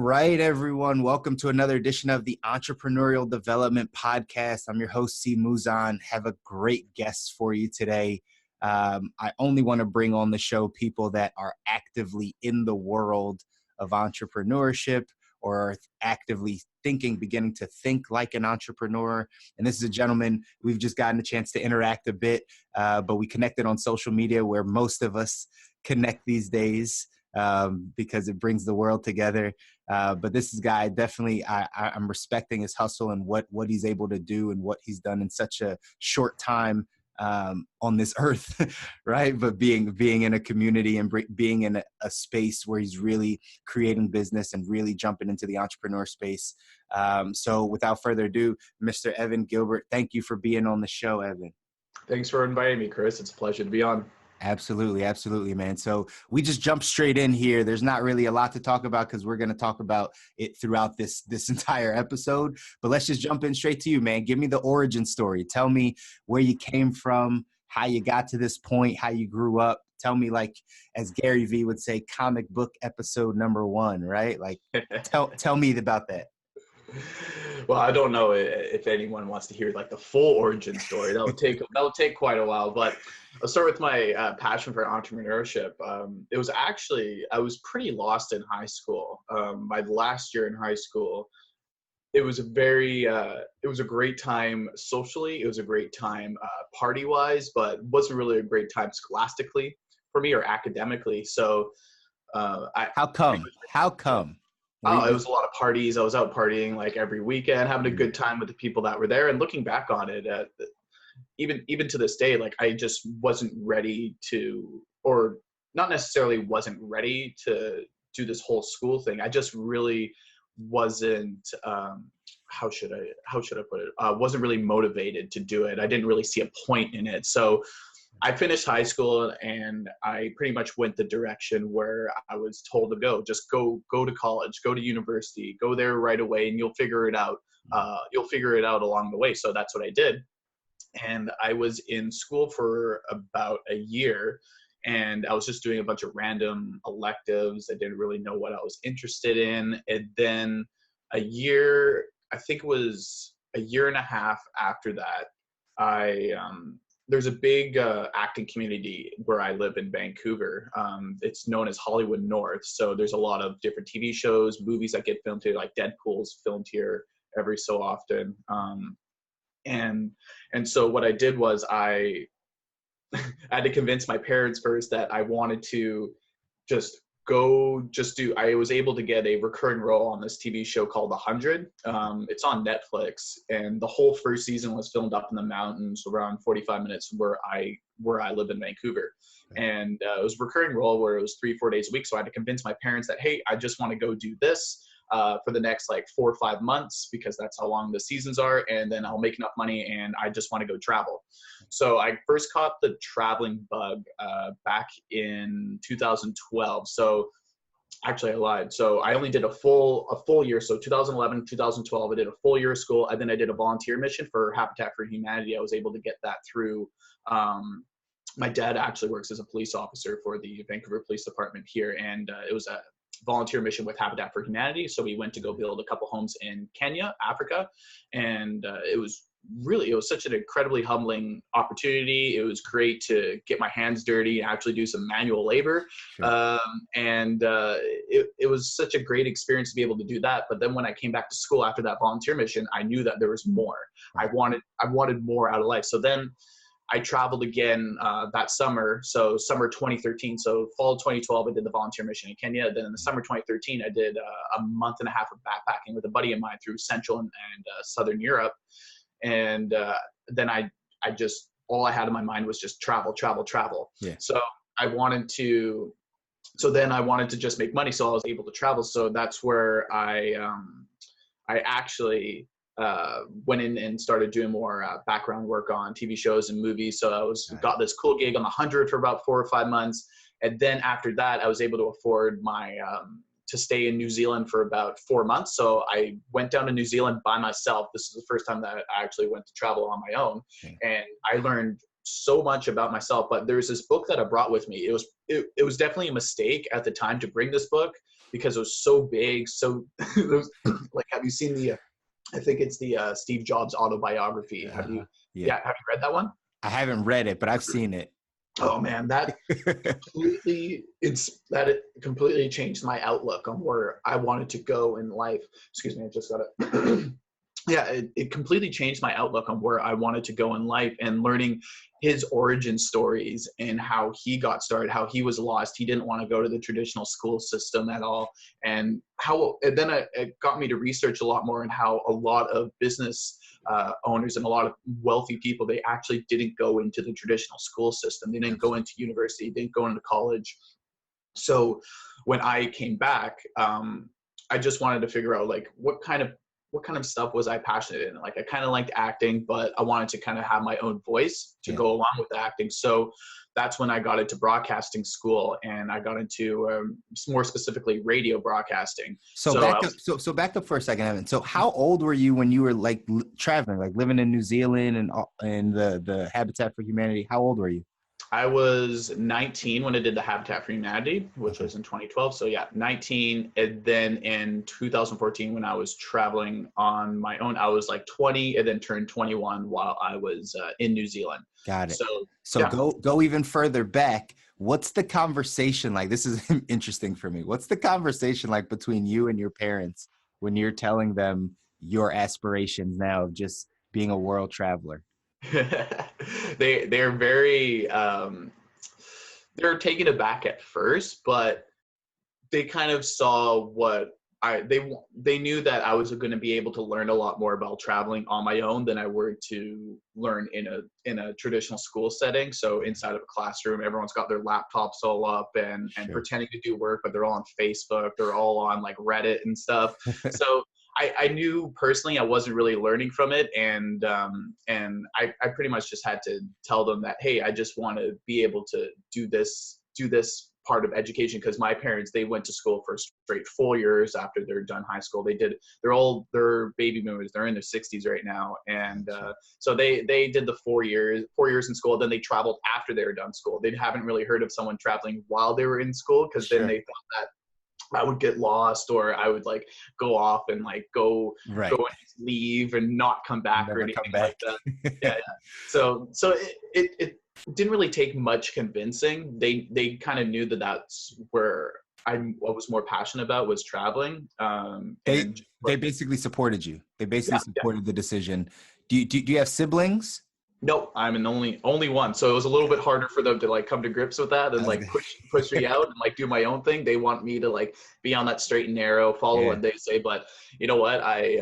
right, everyone. Welcome to another edition of the Entrepreneurial Development Podcast. I'm your host, C. Muzan. Have a great guest for you today. I only want to bring on the show people that are actively in the world of entrepreneurship or are actively beginning to think like an entrepreneur. And this is a gentleman we've just gotten a chance to interact a bit, but we connected on social media where most of us connect these days. Because it brings the world together. But this is a guy, definitely, I'm respecting his hustle and what he's able to do and what he's done in such a short time on this earth, right? But being in a community and being in a space where he's really creating business and really jumping into the entrepreneur space. So without further ado, Mr. Evan Gilbert, thank you for being on the show, Evan. Thanks for inviting me, Chris. It's a pleasure to be on. Absolutely, man. So we just jump straight in here. There's not really a lot to talk about because we're going to talk about it throughout this entire episode. But let's just jump in straight to you, man. Give me the origin story. Tell me where you came from, how you got to this point, how you grew up. Tell me, like, as Gary Vee would say, comic book episode number 1, right? Like, tell me about that. Well, I don't know if anyone wants to hear like the full origin story. That'll take quite a while. But I'll start with my passion for entrepreneurship. It was actually, I was pretty lost in high school. My last year in high school, it was it was a great time socially. It was a great time party wise, but wasn't really a great time scholastically for me or academically. So How come? Oh, it was a lot of parties. I was out partying like every weekend, having a good time with the people that were there. And looking back on it, even to this day, like I just wasn't ready to, or not necessarily wasn't ready to do this whole school thing. I just really wasn't, how should I put it? Wasn't really motivated to do it. I didn't really see a point in it. So I finished high school and I pretty much went the direction where I was told to go. Just go to college, go to university, go there right away, and you'll figure it out. You'll figure it out along the way. So that's what I did. And I was in school for about a year, and I was just doing a bunch of random electives. I didn't really know what I was interested in. And then I think it was a year and a half after that, there's a big acting community where I live in Vancouver. It's known as Hollywood North. So there's a lot of different TV shows, movies that get filmed here, like Deadpool's filmed here every so often. And so what I did was I had to convince my parents first that I wanted to I was able to get a recurring role on this TV show called 100. It's on Netflix, and the whole first season was filmed up in the mountains around 45 minutes from where I live in Vancouver. And it was a recurring role where it was 3-4 days a week. So I had to convince my parents that, hey, I just want to go do this for the next like 4 or 5 months, because that's how long the seasons are. And then I'll make enough money and I just want to go travel. So I first caught the traveling bug back in 2012. So actually I lied. So I only did a full year. So 2011, 2012, I did a full year of school. And then I did a volunteer mission for Habitat for Humanity. I was able to get that through. My dad actually works as a police officer for the Vancouver Police Department here. And it was a volunteer mission with Habitat for Humanity. So we went to go build a couple homes in Kenya, Africa. And it was such an incredibly humbling opportunity. It was great to get my hands dirty and actually do some manual labor. Sure. It was such a great experience to be able to do that. But then when I came back to school after that volunteer mission, I knew that there was more. I wanted more out of life. So then I traveled again that summer. So summer 2013. So fall 2012, I did the volunteer mission in Kenya. Then in the summer 2013, I did a month and a half of backpacking with a buddy of mine through Central and Southern Europe. And then I just, all I had in my mind was just travel. Yeah. So I wanted to just make money. So I was able to travel. So that's where I actually went in and started doing more background work on TV shows and movies. So I got this cool gig on 100 for about 4 or 5 months. And then after that, I was able to afford to stay in New Zealand for about 4 months. So I went down to New Zealand by myself. This is the first time that I actually went to travel on my own. Okay. And I learned so much about myself. But there's this book that I brought with me. It was definitely a mistake at the time to bring this book. because it was so big. So like, have you seen I think it's the Steve Jobs autobiography. Yeah. Have you read that one? I haven't read it, but I've seen it. Oh man, it completely changed my outlook on where I wanted to go in life. Excuse me, I just got it. Yeah, it completely changed my outlook on where I wanted to go in life, and learning his origin stories and how he got started, how he was lost. He didn't want to go to the traditional school system at all. And then it got me to research a lot more on how a lot of business owners and a lot of wealthy people, they actually didn't go into the traditional school system. They didn't go into university, didn't go into college. So when I came back, I just wanted to figure out like what kind of stuff was I passionate in. Like I kind of liked acting, but I wanted to kind of have my own voice to go along with the acting. So that's when I got into broadcasting school, and I got into more specifically radio broadcasting. So back up for a second, Evan. So how old were you when you were like traveling, like living in New Zealand and the Habitat for Humanity? How old were you? I was 19 when I did the Habitat for Humanity, which was in 2012. So yeah, 19. And then in 2014, when I was traveling on my own, I was like 20 and then turned 21 while I was in New Zealand. Got it. So yeah. go even further back. What's the conversation like? This is interesting for me. What's the conversation like between you and your parents when you're telling them your aspirations now of just being a world traveler? They're very they're taken aback at first, but they kind of saw what they knew that I was going to be able to learn a lot more about traveling on my own than I were to learn in a traditional school setting. So inside of a classroom, everyone's got their laptops all up and pretending to do work, but they're all on Facebook, they're all on like Reddit and stuff. So I knew personally I wasn't really learning from it, and I pretty much just had to tell them that, hey, I just want to be able to do this part of education, because my parents, they went to school for straight 4 years after they're done high school. They're baby boomers, they're in their 60s right now, and so they did the 4 years in school. Then they traveled after they were done school. They haven't really heard of someone traveling while they were in school, because then they thought that I would get lost, or I would like go off and like go and leave and not come back or anything like that. Yeah. So it didn't really take much convincing. They kind of knew that that's where I was more passionate about, was traveling. They basically supported you. They basically supported the decision. Do you have siblings? No, I'm an only one. So it was a little bit harder for them to like come to grips with that and like push me out and like do my own thing. They want me to like be on that straight and narrow, follow what they say. But you know what? I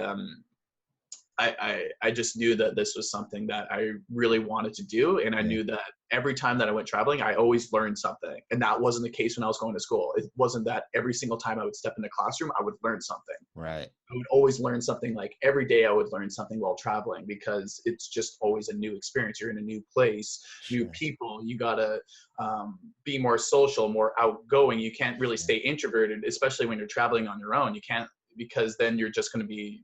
just knew that this was something that I really wanted to do. And I knew that every time that I went traveling, I always learned something. And that wasn't the case when I was going to school. It wasn't that every single time I would step in the classroom, I would learn something. Right. I would always learn something. Like every day I would learn something while traveling, because it's just always a new experience. You're in a new place, new people. You got to be more social, more outgoing. You can't really stay introverted, especially when you're traveling on your own. You can't, because then you're just going to be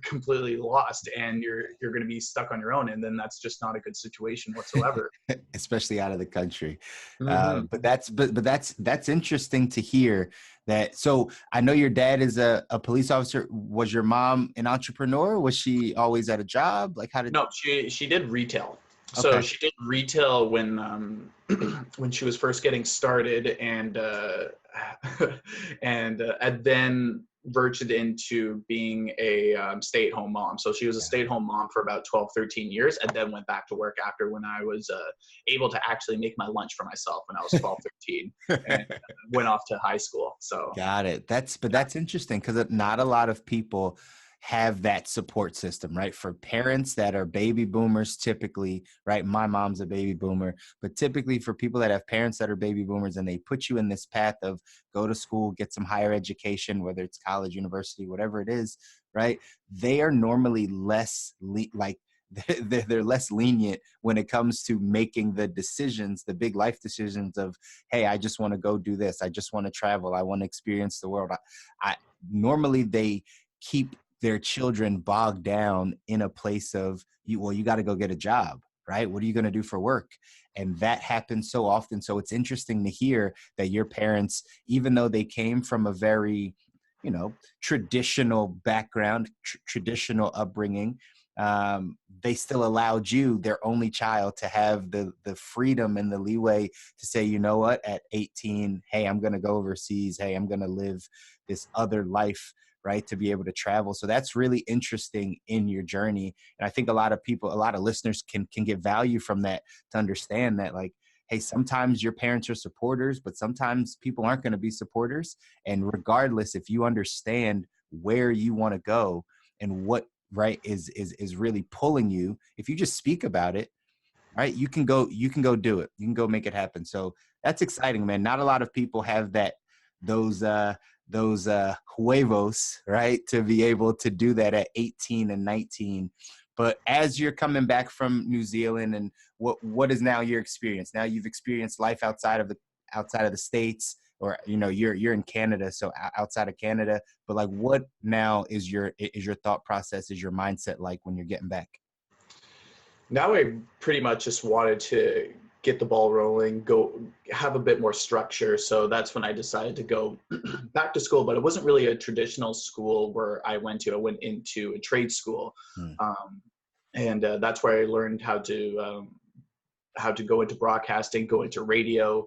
completely lost and you're going to be stuck on your own, and then that's just not a good situation whatsoever. Especially out of the country. But that's interesting to hear that. So I know your dad is a police officer. Was your mom an entrepreneur? Was she always at a job? Like No, she did retail. So she did retail when when she was first getting started, and then verged into being a stay-at-home mom. So she was a stay-at-home mom for about 12, 13 years, and then went back to work after, when I was able to actually make my lunch for myself when I was 12, 13, and went off to high school. So got it. That's interesting, because not a lot of people have that support system, right? For parents that are baby boomers, typically, right? My mom's a baby boomer, but typically for people that have parents that are baby boomers, and they put you in this path of go to school, get some higher education, whether it's college, university, whatever it is, right? They are normally less they're less lenient when it comes to making the decisions, the big life decisions of, hey, I just want to go do this. I just want to travel. I want to experience the world. I normally they keep their children bogged down in a place of, you got to go get a job, right? What are you going to do for work? And that happens so often. So it's interesting to hear that your parents, even though they came from a very, traditional background, traditional upbringing, they still allowed you, their only child, to have the freedom and the leeway to say, you know what, at 18, hey, I'm going to go overseas. Hey, I'm going to live this other life, right? To be able to travel. So that's really interesting in your journey. And I think a lot of people, a lot of listeners can get value from that, to understand that, like, hey, sometimes your parents are supporters, but sometimes people aren't going to be supporters. And regardless, if you understand where you want to go and what, right, is really pulling you, if you just speak about it, right, you can go do it. You can go make it happen. So that's exciting, man. Not a lot of people have those huevos, right, to be able to do that at 18 and 19. But as you're coming back from New Zealand, and what is now your experience? Now you've experienced life outside of the States, or you're in Canada, so outside of Canada. But like, what now is your thought process, is your mindset like when you're getting back? Now I pretty much just wanted to get the ball rolling, go have a bit more structure. So that's when I decided to go back to school, but it wasn't really a traditional school where I went to. I went into a trade school. Hmm. And that's where I learned how to go into broadcasting, go into radio.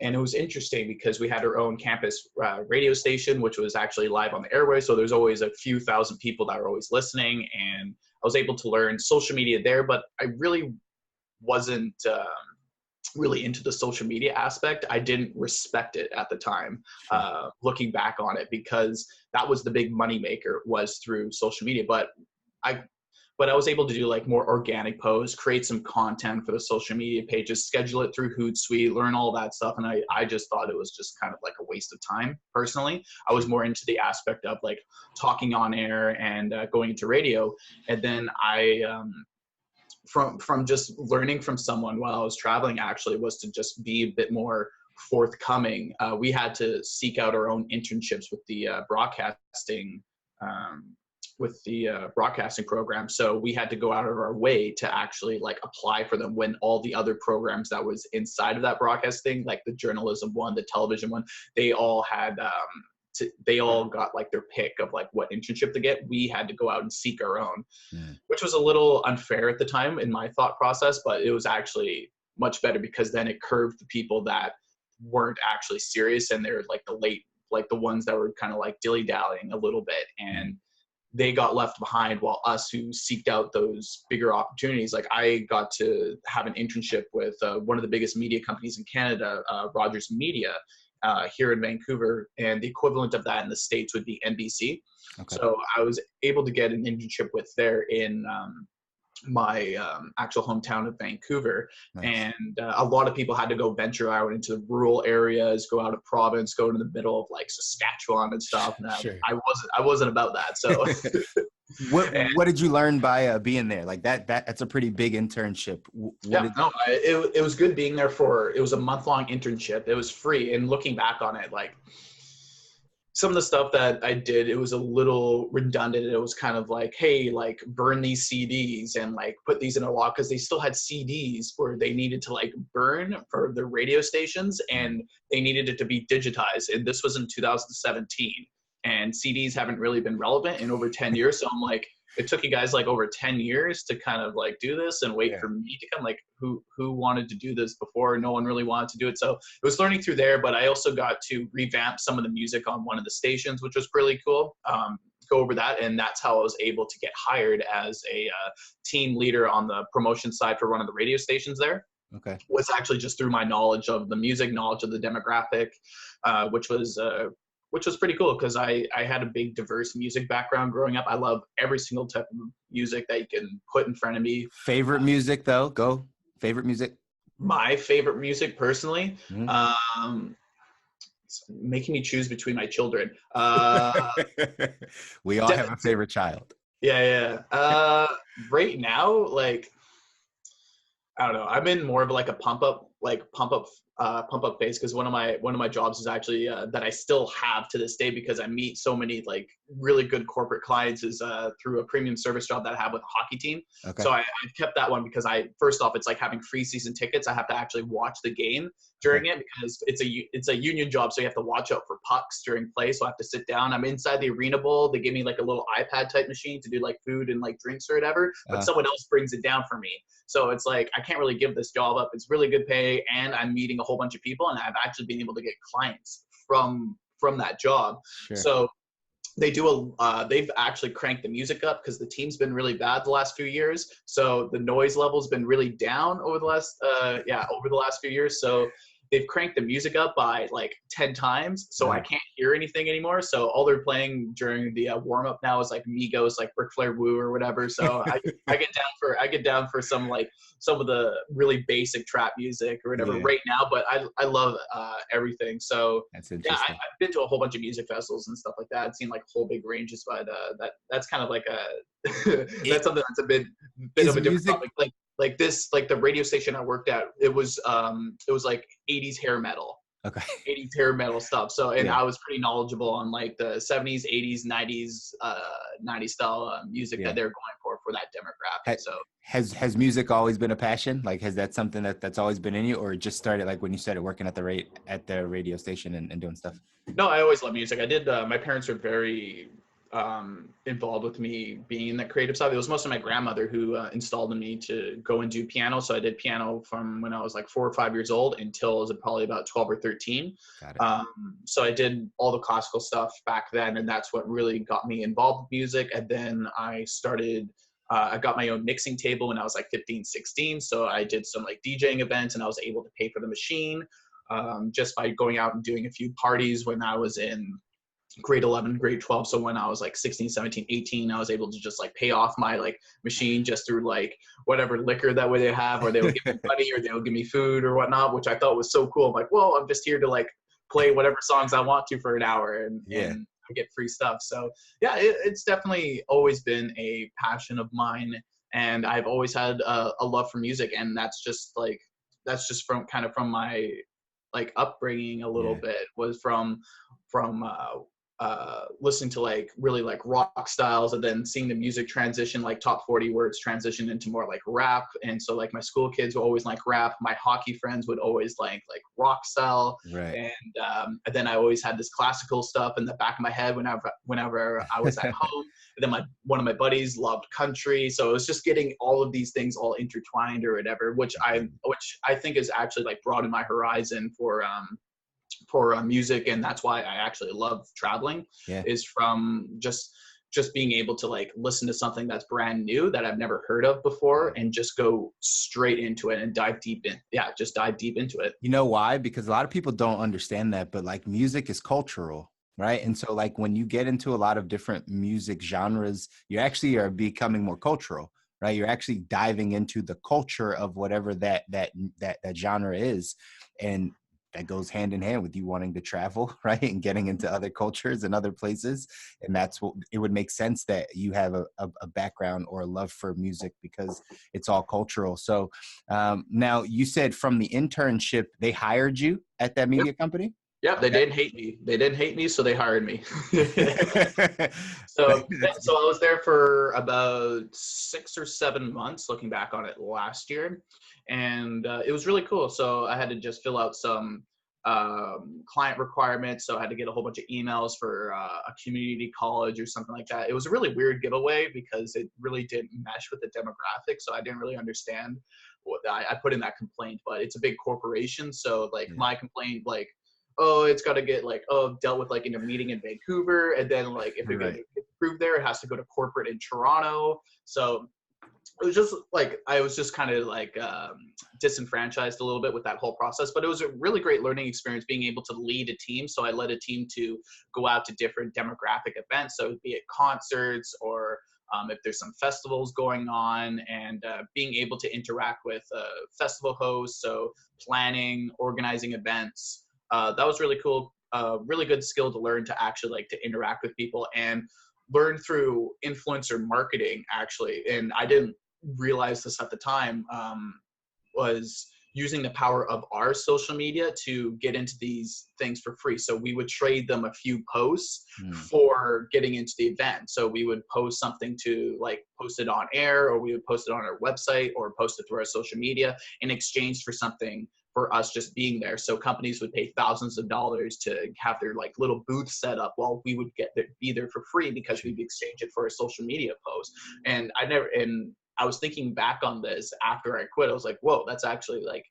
And it was interesting because we had our own campus radio station, which was actually live on the airways. So there's always a few thousand people that are always listening. And I was able to learn social media there, but I really wasn't really into the social media aspect. I didn't respect it at the time, looking back on it, because that was the big moneymaker, was through social media. But I was able to do like more organic posts, create some content for the social media pages, schedule it through Hootsuite, learn all that stuff. And I just thought it was just kind of like a waste of time. Personally, I was more into the aspect of like talking on air and going into radio. And then from just learning from someone while I was traveling, actually, was to just be a bit more forthcoming. We had to seek out our own internships with the broadcasting program. So we had to go out of our way to actually like apply for them, when all the other programs that was inside of that broadcasting, like the journalism one, the television one, they all had they all got like their pick of like what internship to get. We had to go out and seek our own, which was a little unfair at the time in my thought process, but it was actually much better, because then it curved the people that weren't actually serious, and they're like the ones that were kind of like dilly-dallying a little bit, and they got left behind, while us who seeked out those bigger opportunities, like I got to have an internship with one of the biggest media companies in Canada, Rogers Media, here in Vancouver, and the equivalent of that in the States would be NBC. Okay. So I was able to get an internship with there in my actual hometown of Vancouver. Nice. And a lot of people had to go venture out into the rural areas, go out of province, go to the middle of like Saskatchewan and stuff. And sure. I wasn't about that. So what did you learn by being there? Like that's a pretty big internship. It was good being there it was a month-long internship. It was free. And looking back on it, like, some of the stuff that I did, it was a little redundant. It was kind of like, hey, like burn these CDs and like put these in a lock, because they still had CDs where they needed to like burn for the radio stations, and they needed it to be digitized. And this was in 2017, and CDs haven't really been relevant in over 10 years. So I'm like, it took you guys like over 10 years to kind of like do this and wait for me to come. Like who wanted to do this before? No one really wanted to do it. So it was learning through there, but I also got to revamp some of the music on one of the stations, which was really cool. Go over that. And that's how I was able to get hired as a team leader on the promotion side for one of the radio stations there. Okay. Was actually just through my knowledge of the music, knowledge of the demographic, which was pretty cool, because I had a big diverse music background growing up. I love every single type of music that you can put in front of me. Favorite music though? Go. Favorite music? My favorite music personally, making me choose between my children. We all have a favorite child. Yeah. Right now, like, I don't know. I'm in more of like a pump up like pump up phase, because one of my jobs is actually that I still have to this day, because I meet so many like really good corporate clients, is through a premium service job that I have with a hockey team. Okay. So I kept that one because first off, it's like having free season tickets. I have to actually watch the game during it, because it's a union job, so you have to watch out for pucks during play. So I have to sit down. I'm inside the arena bowl. They give me like a little iPad type machine to do like food and like drinks or whatever, but someone else brings it down for me. So it's like I can't really give this job up. It's really good pay, and I'm meeting a whole bunch of people, and I've actually been able to get clients from that job. Sure. So they've actually cranked the music up, because the team's been really bad the last few years. So the noise level's been really down over the last few years. So they've cranked the music up by like 10 times. So I can't hear anything anymore. So all they're playing during the warm up now is like Migos, like Ric Flair Woo or whatever. So I get down for some of the really basic trap music or whatever right now, but I love everything. So that's interesting. I've been to a whole bunch of music festivals and stuff like that. I've seen like whole big ranges, but that's kind of like that's something that's a bit of a different topic. Like this, like the radio station I worked at, it was like 80s hair metal. Okay. 80s hair metal stuff. So, and I was pretty knowledgeable on like the 70s, 80s, 90s style music that they're going for that demographic. So has music always been a passion? Like, has that something that's always been in you, or it just started like when you started working at the radio station and doing stuff? No, I always loved music. I did. My parents were very involved with me being in that creative side. It was mostly my grandmother who installed in me to go and do piano. So I did piano from when I was like 4 or 5 years old until I was probably about 12 or 13. Got it. So I did all the classical stuff back then, and that's what really got me involved with music. And then I started I got my own mixing table when I was like 15, 16. So I did some like DJing events, and I was able to pay for the machine just by going out and doing a few parties when I was in grade 11, grade 12. So when I was like 16, 17, 18, I was able to just like pay off my like machine just through like whatever liquor that way they have, or they would give me money, or they would give me food or whatnot, which I thought was so cool. I'm like, well, I'm just here to like play whatever songs I want to for an hour and get free stuff. So yeah, it's definitely always been a passion of mine. And I've always had a love for music. And that's just from my like upbringing a little bit, was from listening to like really like rock styles, and then seeing the music transition, like top 40 words transition into more like rap. And so like my school kids would always like rap. My hockey friends would always like rock style. Right. And then I always had this classical stuff in the back of my head whenever I was at home. And then one of my buddies loved country. So it was just getting all of these things all intertwined or whatever, which I think is actually like broadened my horizon for music. And that's why I actually love traveling, is from just being able to like listen to something that's brand new that I've never heard of before, and just go straight into it and dive deep into it. You know why? Because a lot of people don't understand that, but like music is cultural, right? And so like when you get into a lot of different music genres, you actually are becoming more cultural, right? You're actually diving into the culture of whatever that genre is. And that goes hand in hand with you wanting to travel, right? And getting into other cultures and other places. And that's what it would make sense that you have a background or a love for music, because it's all cultural. So now you said from the internship, they hired you at that media company? Yeah, they didn't hate me. They didn't hate me, so they hired me. So I was there for about 6 or 7 months, looking back on it last year. And it was really cool. So I had to just fill out some client requirements. So I had to get a whole bunch of emails for a community college or something like that. It was a really weird giveaway because it really didn't mesh with the demographic. So I didn't really understand what I put in that complaint, but it's a big corporation. So like my complaint, like, oh, it's got to get like, dealt with like in a meeting in Vancouver. And then like, if it gets approved there, it has to go to corporate in Toronto. So it was just like, I was just kind of like disenfranchised a little bit with that whole process, but it was a really great learning experience being able to lead a team. So I led a team to go out to different demographic events. So be it concerts or if there's some festivals going on, and being able to interact with festival hosts. So planning, organizing events. That was really cool. Really good skill to learn, to actually like to interact with people and learn through influencer marketing, actually. And I didn't realize this at the time, was using the power of our social media to get into these things for free. So we would trade them a few posts for getting into the event. So we would post something to like post it on air, or we would post it on our website, or post it through our social media in exchange for something for us just being there. So companies would pay thousands of dollars to have their like little booth set up while we would be there for free, because we'd exchange it for a social media post. And I was thinking back on this after I quit. I was like, whoa, that's actually like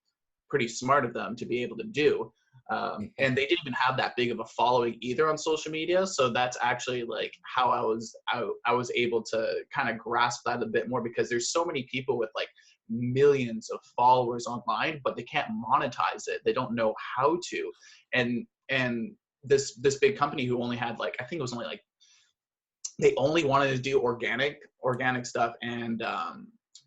pretty smart of them to be able to do. And they didn't even have that big of a following either on social media. So that's actually like how I was able to kind of grasp that a bit more, because there's so many people with like millions of followers online, but they can't monetize it. They don't know how to. And this big company who only had like, I think it was only like, they only wanted to do organic stuff, and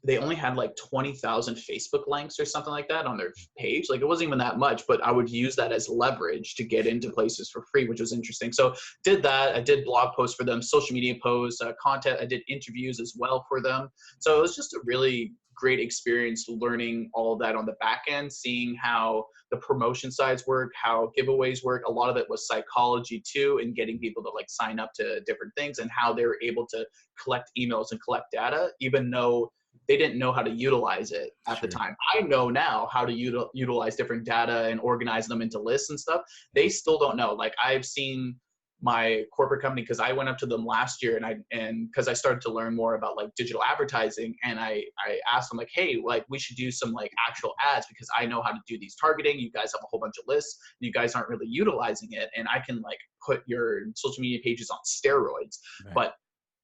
they only had like 20,000 Facebook links or something like that on their page. Like it wasn't even that much, but I would use that as leverage to get into places for free, which was interesting. So did that. I did blog posts for them, social media posts, content. I did interviews as well for them. So it was just a really great experience learning all of that on the back end, seeing how the promotion sides work, how giveaways work. A lot of it was psychology too, and getting people to like sign up to different things, and how they were able to collect emails and collect data, even though they didn't know how to utilize it at the time. I know now how to utilize different data and organize them into lists and stuff. They still don't know. Like I've seen my corporate company, because I went up to them last year, and because I started to learn more about like digital advertising, and I asked them like, hey, like we should do some like actual ads, because I know how to do these targeting. You guys have a whole bunch of lists. You guys aren't really utilizing it, and I can like put your social media pages on steroids. Right. But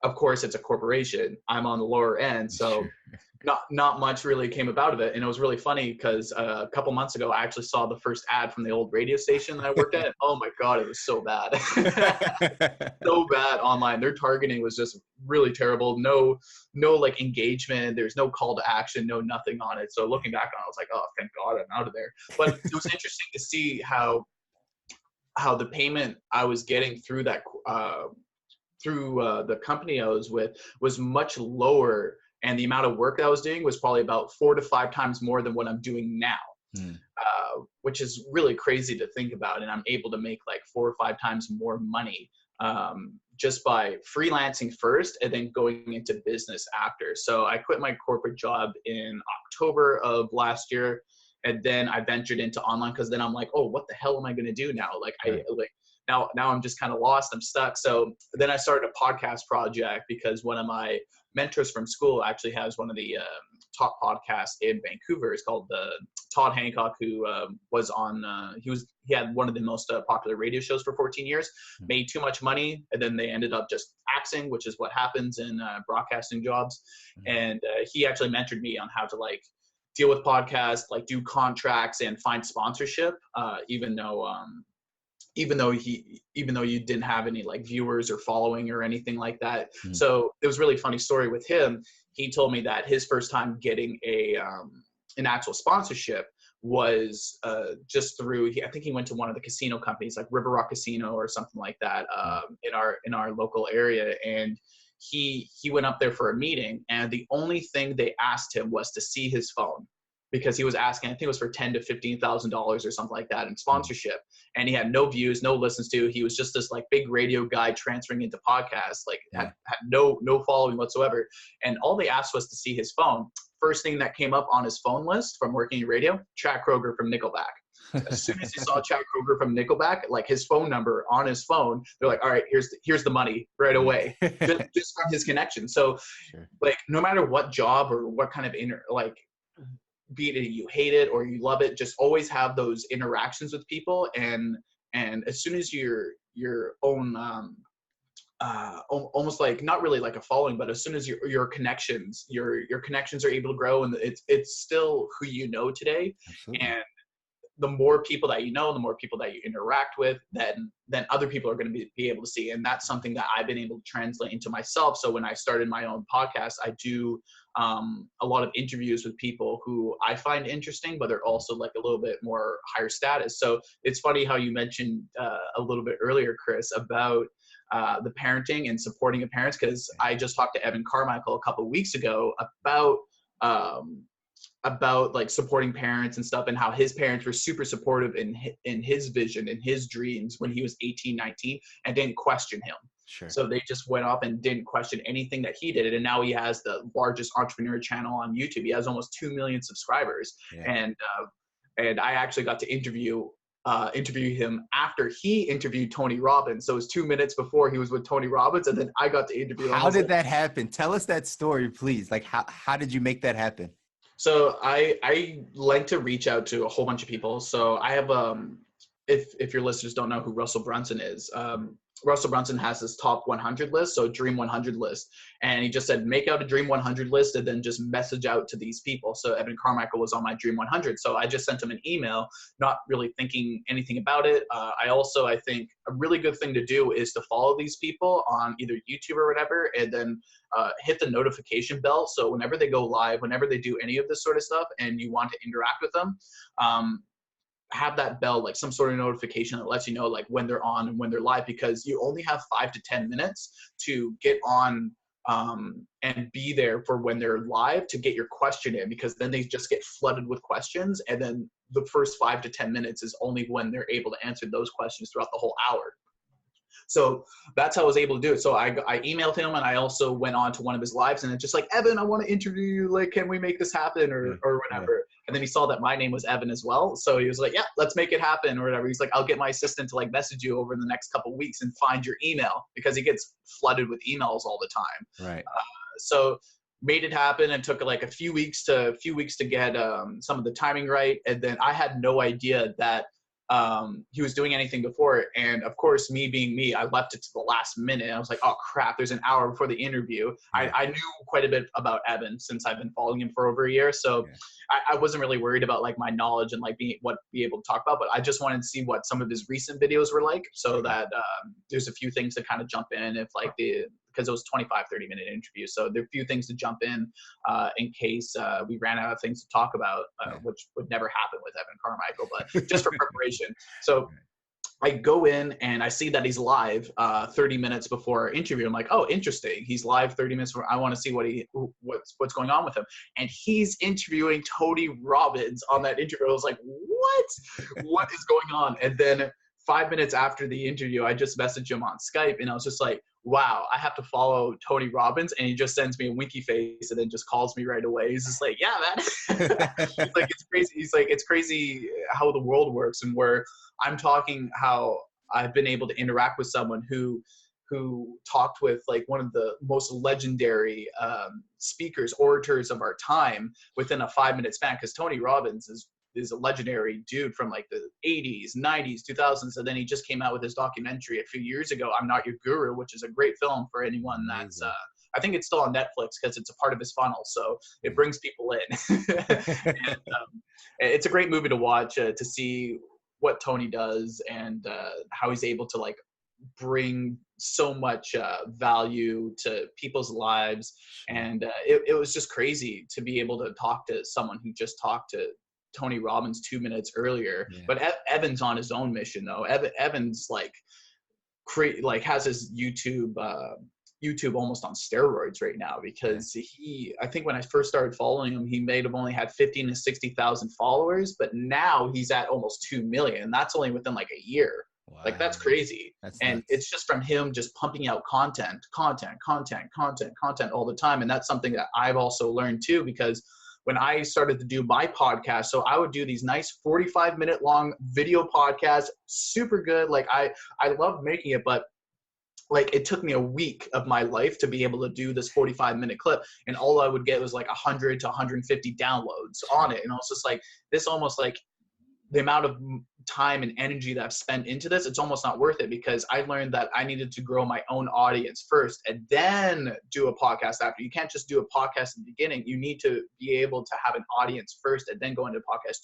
of course, it's a corporation. I'm on the lower end, so not much really came about of it. And it was really funny because a couple months ago, I actually saw the first ad from the old radio station that I worked at. Oh my God, it was so bad. So bad online. Their targeting was just really terrible. No like engagement. There's no call to action, no nothing on it. So looking back on it, I was like, oh, thank God I'm out of there. But it was interesting to see how the payment I was getting through that the company I was with was much lower, and the amount of work that I was doing was probably about 4 to 5 times more than what I'm doing now, which is really crazy to think about. And I'm able to make like 4 or 5 times more money just by freelancing first and then going into business after. So I quit my corporate job in October of last year, and then I ventured into online, because then I'm like, oh, what the hell am I going to do now? Like Now I'm just kind of lost. I'm stuck. So then I started a podcast project, because one of my mentors from school actually has one of the top podcasts in Vancouver. It's called Todd Hancock, who was on, he had one of the most popular radio shows for 14 years, made too much money, and then they ended up just axing, which is what happens in broadcasting jobs. And he actually mentored me on how to like deal with podcasts, like do contracts and find sponsorship, even though you didn't have any like viewers or following or anything like that. So it was a really funny story with him. He told me that his first time getting an actual sponsorship was just through, I think he went to one of the casino companies like River Rock Casino or something like that in our local area. And he went up there for a meeting, and the only thing they asked him was to see his phone, because he was asking, I think it was for $10,000 to $15,000 or something like that in sponsorship. And he had no views, no listens to. He was just this like big radio guy transferring into podcasts, like had no following whatsoever. And all they asked was to see his phone. First thing that came up on his phone list from working in radio, Chad Kroeger from Nickelback. As soon as he saw Chad Kroeger from Nickelback, like his phone number on his phone, they're like, all right, here's the money right away, just from his connection. So like no matter what job or what kind of be it you hate it or you love it, just always have those interactions with people. And as soon as your own almost like not really like a following, but as soon as your connections are able to grow, and it's still who you know today. Absolutely. And the more people that you know, the more people that you interact with, then other people are going to be able to see. And that's something that I've been able to translate into myself. So when I started my own podcast, I do a lot of interviews with people who I find interesting, but they're also like a little bit more higher status. So it's funny how you mentioned a little bit earlier, Chris, about the parenting and supporting your parents, because I just talked to Evan Carmichael a couple of weeks ago about about like supporting parents and stuff, and how his parents were super supportive in his vision and his dreams when he was 18, 19, and didn't question him. Sure. So they just went off and didn't question anything that he did. And now he has the largest entrepreneur channel on YouTube. He has almost 2 million subscribers. Yeah. And I actually got to interview him after he interviewed Tony Robbins. So it was 2 minutes before he was with Tony Robbins, and then I got to interview him. How did that happen? Tell us that story, please. Like, how did you make that happen? So I like to reach out to a whole bunch of people. So I have if your listeners don't know who Russell Brunson is, Russell Brunson has this top 100 list, so Dream 100 list. And he just said, make out a Dream 100 list and then just message out to these people. So Evan Carmichael was on my Dream 100. So I just sent him an email, not really thinking anything about it. I think a really good thing to do is to follow these people on either YouTube or whatever, and then hit the notification bell. So whenever they go live, whenever they do any of this sort of stuff and you want to interact with them, have that bell, like some sort of notification that lets you know like when they're on and when they're live, because you only have 5 to 10 minutes to get on and be there for when they're live to get your question in, because then they just get flooded with questions, and then the first 5 to 10 minutes is only when they're able to answer those questions throughout the whole hour. So that's how I was able to do it. So I emailed him, and I also went on to one of his lives, and it's just like, Evan, I want to interview you. Like, can we make this happen or whatever? Yeah. And then he saw that my name was Evan as well. So he was like, yeah, let's make it happen or whatever. He's like, I'll get my assistant to like message you over the next couple of weeks and find your email, because he gets flooded with emails all the time. Right. So made it happen, and took like a few weeks to get some of the timing right. And then I had no idea that he was doing anything before. And of course, me being me, I left it to the last minute. I was like, oh crap, there's an hour before the interview. I knew quite a bit about Evan since I've been following him for over a year. So I wasn't really worried about like my knowledge and like be able to talk about, but I just wanted to see what some of his recent videos were like, so that there's a few things to kind of jump in if like because it was 25, 30-minute interview. So there are a few things to jump in case we ran out of things to talk about, which would never happen with Evan Carmichael, but just for preparation. So I go in and I see that he's live 30 minutes before our interview. I'm like, oh, interesting. He's live 30 minutes before. I want to see what's going on with him. And he's interviewing Tony Robbins on that interview. I was like, what is going on? And then 5 minutes after the interview, I just messaged him on Skype, and I was just like, wow, I have to follow Tony Robbins. And he just sends me a winky face and then just calls me right away. He's just like, yeah, man. He's like, it's crazy. He's like, it's crazy how the world works, and where I'm talking how I've been able to interact with someone who talked with like one of the most legendary speakers, orators of our time within a 5-minute span. Because Tony Robbins is a legendary dude from like the 80s, 90s, 2000s. And then he just came out with his documentary a few years ago, I'm Not Your Guru, which is a great film for anyone that's, I think it's still on Netflix because it's a part of his funnel. So it brings people in. And it's a great movie to watch, to see what Tony does and how he's able to like bring so much value to people's lives. And it was just crazy to be able to talk to someone who just talked to Tony Robbins 2 minutes earlier. But Evan's on his own mission though. Evan's like has his YouTube almost on steroids right now, because I think when I first started following him, he may have only had 50,000 to 60,000 followers, but now he's at almost 2 million. That's only within like a year. Wow. Like that's crazy. And it's just from him just pumping out content all the time. And that's something that I've also learned too, because when I started to do my podcast, so I would do these nice 45-minute long video podcasts, super good. Like I love making it, but like it took me a week of my life to be able to do this 45-minute clip, and all I would get was like 100 to 150 downloads on it. And I was just like, this almost like the amount of time and energy that I've spent into this, it's almost not worth it, because I learned that I needed to grow my own audience first and then do a podcast after. You can't just do a podcast in the beginning. You need to be able to have an audience first and then go into a podcast.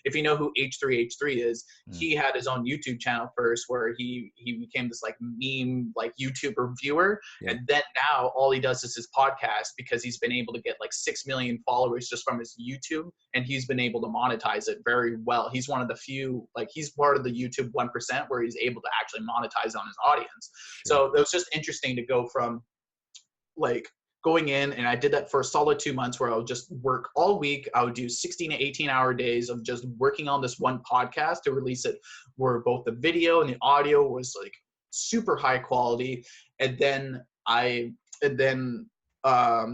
If you know who H3H3 is, he had his own YouTube channel first where he became this like meme, like YouTube reviewer. And then now all he does is his podcast, because he's been able to get like 6 million followers just from his YouTube, and he's been able to monetize it very well. He's one of the few, like he's part of the YouTube 1% where he's able to actually monetize on his audience. So it was just interesting to go from like going in, and I did that for a solid 2 months where I would just work all week. I would do 16 to 18-hour days of just working on this one podcast to release it, where both the video and the audio was like super high quality. And then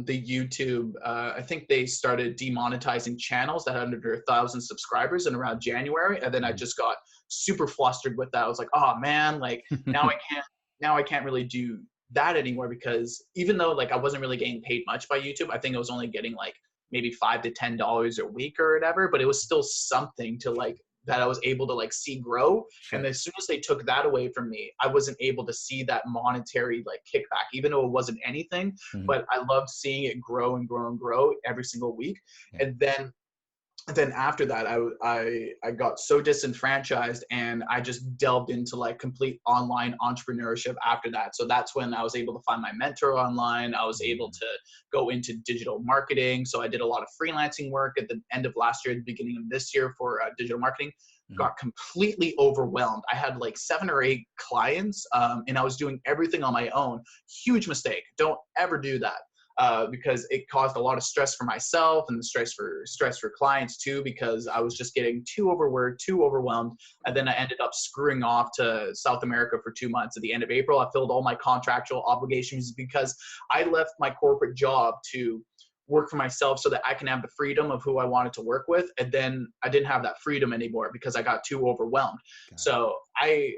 the YouTube, I think they started demonetizing channels that had under 1,000 subscribers in around January. And then I just got super flustered with that. I was like, oh man, like now I can't really do that anymore, because even though like I wasn't really getting paid much by YouTube, I think I was only getting like maybe $5 to $10 a week or whatever, but it was still something to like that I was able to like see grow. Sure. And as soon as they took that away from me, I wasn't able to see that monetary like kickback, even though it wasn't anything, but I loved seeing it grow and grow and grow every single week. Yeah. And then after that, I got so disenfranchised, and I just delved into like complete online entrepreneurship after that. So that's when I was able to find my mentor online. I was able to go into digital marketing. So I did a lot of freelancing work at the end of last year, the beginning of this year for digital marketing. Got completely overwhelmed. I had like 7 or 8 clients, and I was doing everything on my own. Huge mistake. Don't ever do that. Because it caused a lot of stress for myself and the stress for clients too, because I was just getting too overworked, too overwhelmed. And then I ended up screwing off to South America for 2 months. At the end of April, I filled all my contractual obligations because I left my corporate job to work for myself so that I can have the freedom of who I wanted to work with. And then I didn't have that freedom anymore because I got too overwhelmed. So I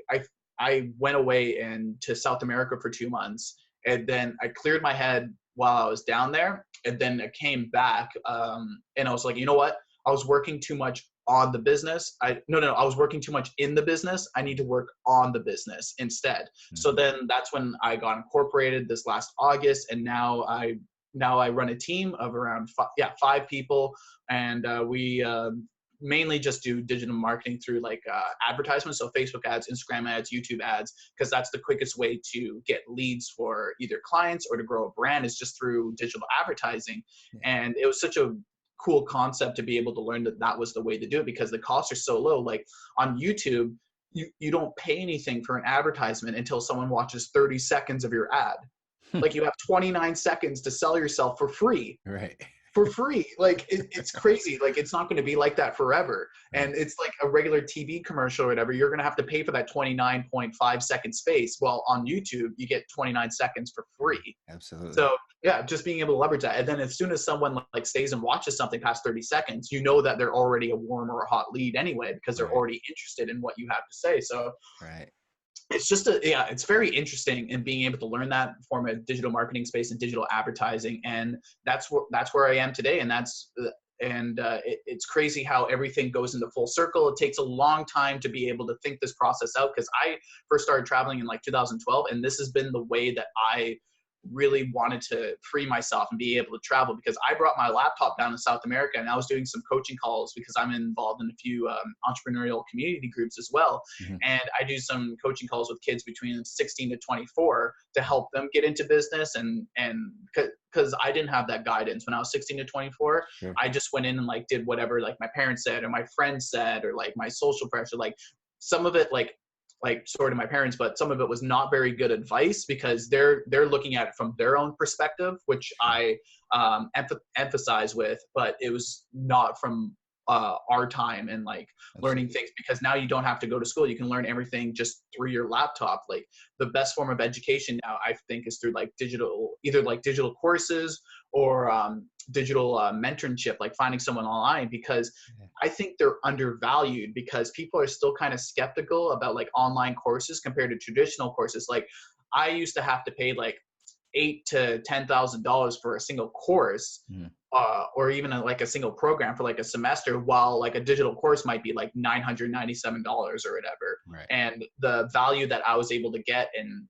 went away to South America for 2 months, and then I cleared my head while I was down there. And then I came back, and I was like, you know what? I was working too much on the business. I was working too much in the business. I need to work on the business instead. So then that's when I got incorporated this last August. And now I run a team of around 5 people. And we mainly just do digital marketing through like advertisements. So Facebook ads, Instagram ads, YouTube ads, because that's the quickest way to get leads for either clients or to grow a brand, is just through digital advertising. And it was such a cool concept to be able to learn that was the way to do it, because the costs are so low. Like on YouTube, you don't pay anything for an advertisement until someone watches 30 seconds of your ad. Like you have 29 seconds to sell yourself for free. Right. For free. Like it's crazy. Like it's not going to be like that forever. And it's like a regular TV commercial or whatever. You're going to have to pay for that 29.5 second space. Well, on YouTube, you get 29 seconds for free. Absolutely. So yeah, just being able to leverage that. And then as soon as someone like stays and watches something past 30 seconds, you know that they're already a warm or a hot lead anyway, because they're already interested in what you have to say. So it's just it's very interesting in being able to learn that form of digital marketing space and digital advertising. And that's where I am today. And it's crazy how everything goes into full circle. It takes a long time to be able to think this process out, because I first started traveling in like 2012. And this has been the way that I really wanted to free myself and be able to travel, because I brought my laptop down to South America, and I was doing some coaching calls because I'm involved in a few entrepreneurial community groups as well. And I do some coaching calls with kids between 16 to 24 to help them get into business. And because I didn't have that guidance when I was 16 to 24, I just went in and like did whatever like my parents said or my friends said, or like my social pressure, like some of it like sort of my parents, but some of it was not very good advice, because they're looking at it from their own perspective, which I emphasize with, but it was not from our time and like learning things, because now you don't have to go to school. You can learn everything just through your laptop. Like the best form of education now, I think, is through like either digital courses or digital mentorship, like finding someone online, because I think they're undervalued, because people are still kind of skeptical about like online courses compared to traditional courses. Like I used to have to pay like $8,000 to $10,000 for a single course, or even like a single program for like a semester, while like a digital course might be like $997 or whatever. And the value that I was able to get in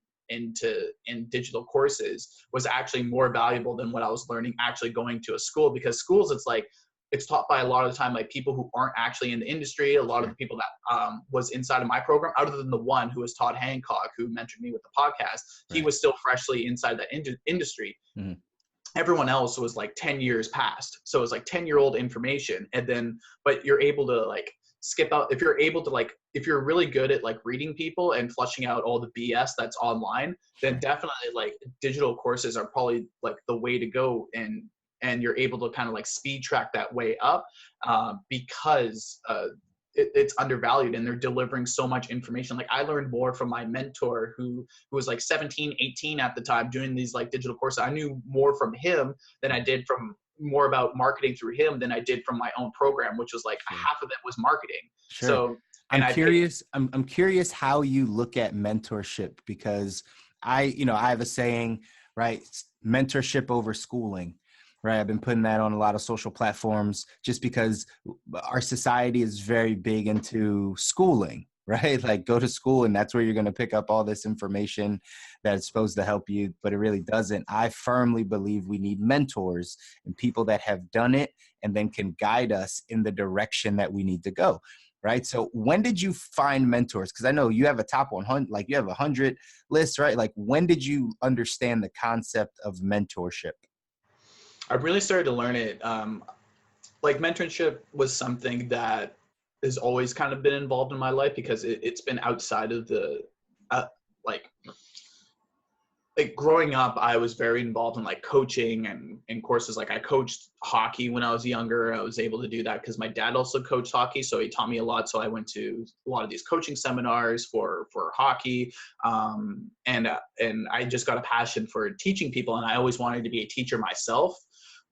digital courses was actually more valuable than what I was learning actually going to a school, because schools, it's taught by a lot of the time like people who aren't actually in the industry. A lot of the people that was inside of my program, other than the one who was Todd Hancock, who mentored me with the podcast, he was still freshly inside that industry. Everyone else was like 10 years past. So it was like 10-year-old information. And then, but you're able to like skip out, if you're able to like, if you're really good at like reading people and flushing out all the BS that's online, then definitely like digital courses are probably like the way to go. And you're able to kind of like speed track that way up, because it's undervalued and they're delivering so much information. Like I learned more from my mentor who was like 17, 18 at the time doing these like digital courses. I knew more from him than I did from more about marketing through him than I did from my own program, which was like half of it was marketing. Sure. So, I'm curious. I'm curious how you look at mentorship, because I have a saying, right? Mentorship over schooling, right? I've been putting that on a lot of social platforms just because our society is very big into schooling, right? Like go to school and that's where you're going to pick up all this information that's supposed to help you, but it really doesn't. I firmly believe we need mentors and people that have done it and then can guide us in the direction that we need to go. Right. So when did you find mentors? Because I know you have a top 100, like you have 100 lists, right? Like when did you understand the concept of mentorship? I really started to learn it. Like mentorship was something that has always kind of been involved in my life because it's been outside of the, like growing up, I was very involved in like coaching and courses. Like I coached hockey when I was younger. I was able to do that because my dad also coached hockey. So he taught me a lot. So I went to a lot of these coaching seminars for hockey. And I just got a passion for teaching people. And I always wanted to be a teacher myself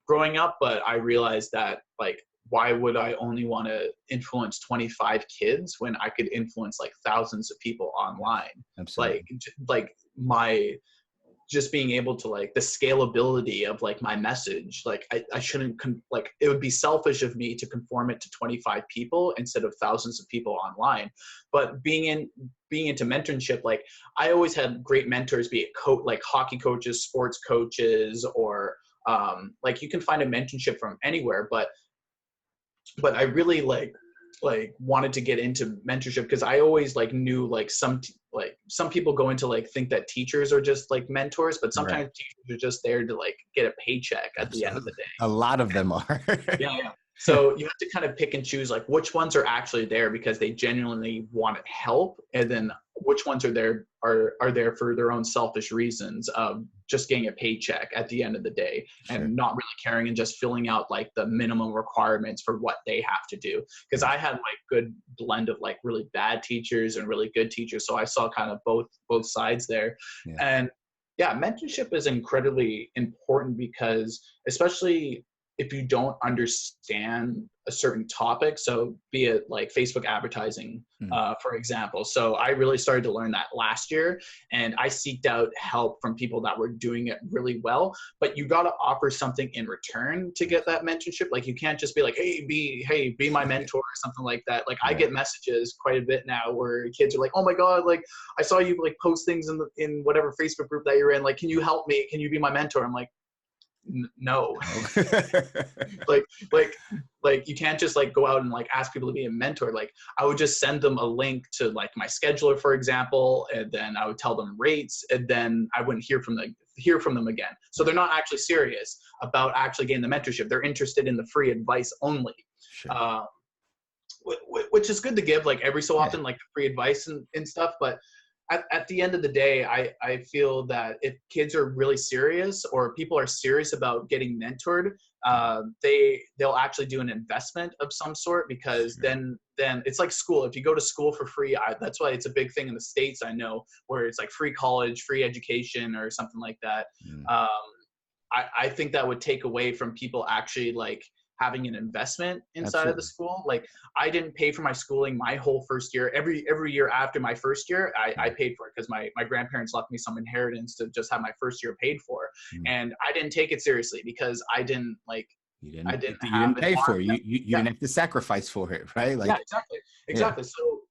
growing up. But I realized that like, why would I only want to influence 25 kids when I could influence like thousands of people online? Absolutely. Like my, just being able to like the scalability of like my message, like I shouldn't like it would be selfish of me to conform it to 25 people instead of thousands of people online. But being into mentorship, like I always had great mentors, be it like hockey coaches, sports coaches, or like you can find a mentorship from anywhere. But I really like wanted to get into mentorship because I always like knew like some people go into like think that teachers are just like mentors, but sometimes teachers are just there to like get a paycheck at the end of the day. A lot of them are. Yeah. So you have to kind of pick and choose like which ones are actually there because they genuinely want to help, and then which ones are there for their own selfish reasons of just getting a paycheck at the end of the day and not really caring and just filling out like the minimum requirements for what they have to do. Because I had like good blend of like really bad teachers and really good teachers, so I saw kind of both sides there. And mentorship is incredibly important because especially if you don't understand a certain topic, so be it like Facebook advertising, for example. So I really started to learn that last year, and I seeked out help from people that were doing it really well. But you got to offer something in return to get that mentorship. Like you can't just be like, hey, be my mentor or something like that. Like I get messages quite a bit now where kids are like, oh my God, like I saw you like post things in whatever Facebook group that you're in. Like, can you help me? Can you be my mentor? I'm like, no. like you can't just like go out and like ask people to be a mentor. Like I would just send them a link to like my scheduler, for example, and then I would tell them rates, and then I wouldn't hear from them again. So they're not actually serious about actually getting the mentorship. They're interested in the free advice only. Which is good to give like every so often, like free advice and stuff. But at the end of the day, I feel that if kids are really serious or people are serious about getting mentored, they'll actually do an investment of some sort, because then it's like school. If you go to school for free, that's why it's a big thing in the States, I know, where it's like free college, free education or something like that. I think that would take away from people actually like having an investment inside of the school. Like I didn't pay for my schooling my whole first year. Every year after my first year, I paid for it because my grandparents left me some inheritance to just have my first year paid for. And I didn't take it seriously because I didn't like, you didn't pay for it. You didn't have to sacrifice for it, right? Like exactly. So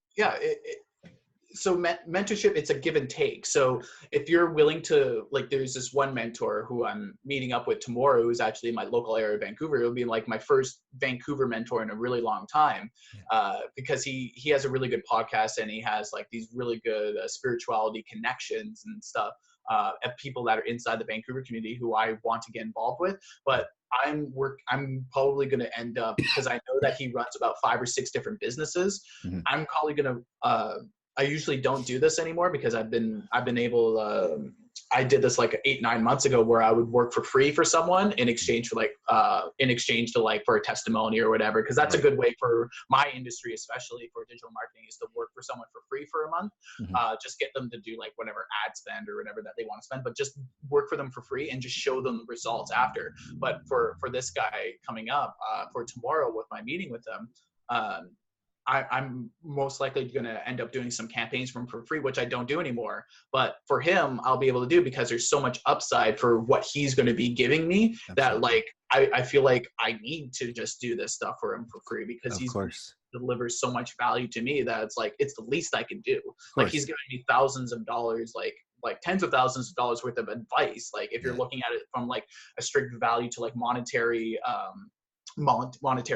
so mentorship, it's a give and take. So if you're willing to, like, there's this one mentor who I'm meeting up with tomorrow, who's actually in my local area of Vancouver. It'll be like my first Vancouver mentor in a really long time, because he has a really good podcast and he has like these really good spirituality connections and stuff. of people that are inside the Vancouver community who I want to get involved with. But I'm probably going to end up, because I know that he runs about 5 or 6 different businesses. Mhm. I'm probably going to, I usually don't do this anymore because I've been able, I did this like 8-9 months ago where I would work for free for someone in exchange for for a testimony or whatever. Cause that's a good way for my industry, especially for digital marketing, is to work for someone for free for a month. Just get them to do like whatever ad spend or whatever that they want to spend, but just work for them for free and just show them the results after. But for this guy coming up for tomorrow with my meeting with him, I'm most likely going to end up doing some campaigns for him for free, which I don't do anymore. But for him, I'll be able to do because there's so much upside for what he's going to be giving me. Absolutely. That like, I feel like I need to just do this stuff for him for free because he delivers so much value to me that it's like, it's the least I can do. Like he's giving me thousands of dollars, like tens of thousands of dollars worth of advice. Like if you're looking at it from like a strict value to like monetary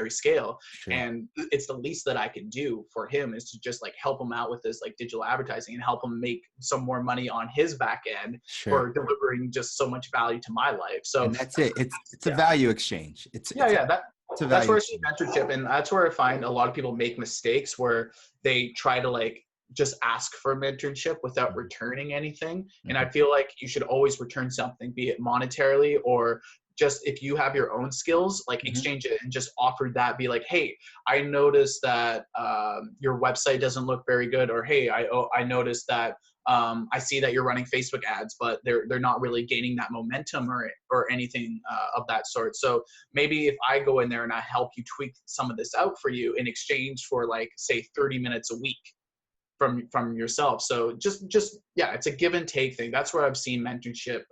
scale. Sure. And it's the least that I can do for him is to just like help him out with this like digital advertising and help him make some more money on his back end for delivering just so much value to my life. So and that's it. It's a value exchange. That's where I see mentorship, and that's where I find a lot of people make mistakes where they try to like just ask for mentorship without returning anything. And I feel like you should always return something, be it monetarily or just if you have your own skills, like exchange it and just offer that. Be like, hey, I noticed that your website doesn't look very good, or hey, I noticed that I see that you're running Facebook ads, but they're not really gaining that momentum or anything of that sort. So maybe if I go in there and I help you tweak some of this out for you in exchange for like say 30 minutes a week from yourself. So just it's a give and take thing. That's where I've seen mentorship.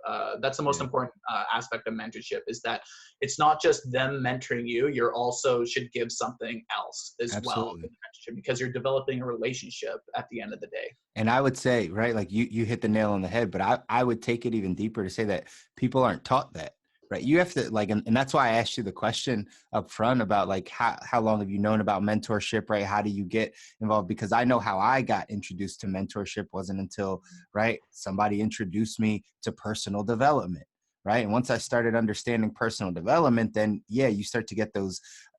That's the most important aspect of mentorship, is that it's not just them mentoring you. You're also should give something else as well, because you're developing a relationship at the end of the day. And I would say, right, like you hit the nail on the head, but I would take it even deeper to say that people aren't taught that. Right. You have to like, and that's why I asked you the question up front about like, how long have you known about mentorship, right? How do you get involved? Because I know how I got introduced to mentorship wasn't until, right, somebody introduced me to personal development, right? And once I started understanding personal development, then you start to get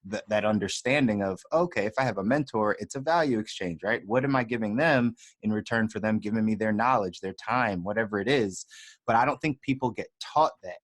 that understanding of, okay, if I have a mentor, it's a value exchange, right? What am I giving them in return for them giving me their knowledge, their time, whatever it is? But I don't think people get taught that.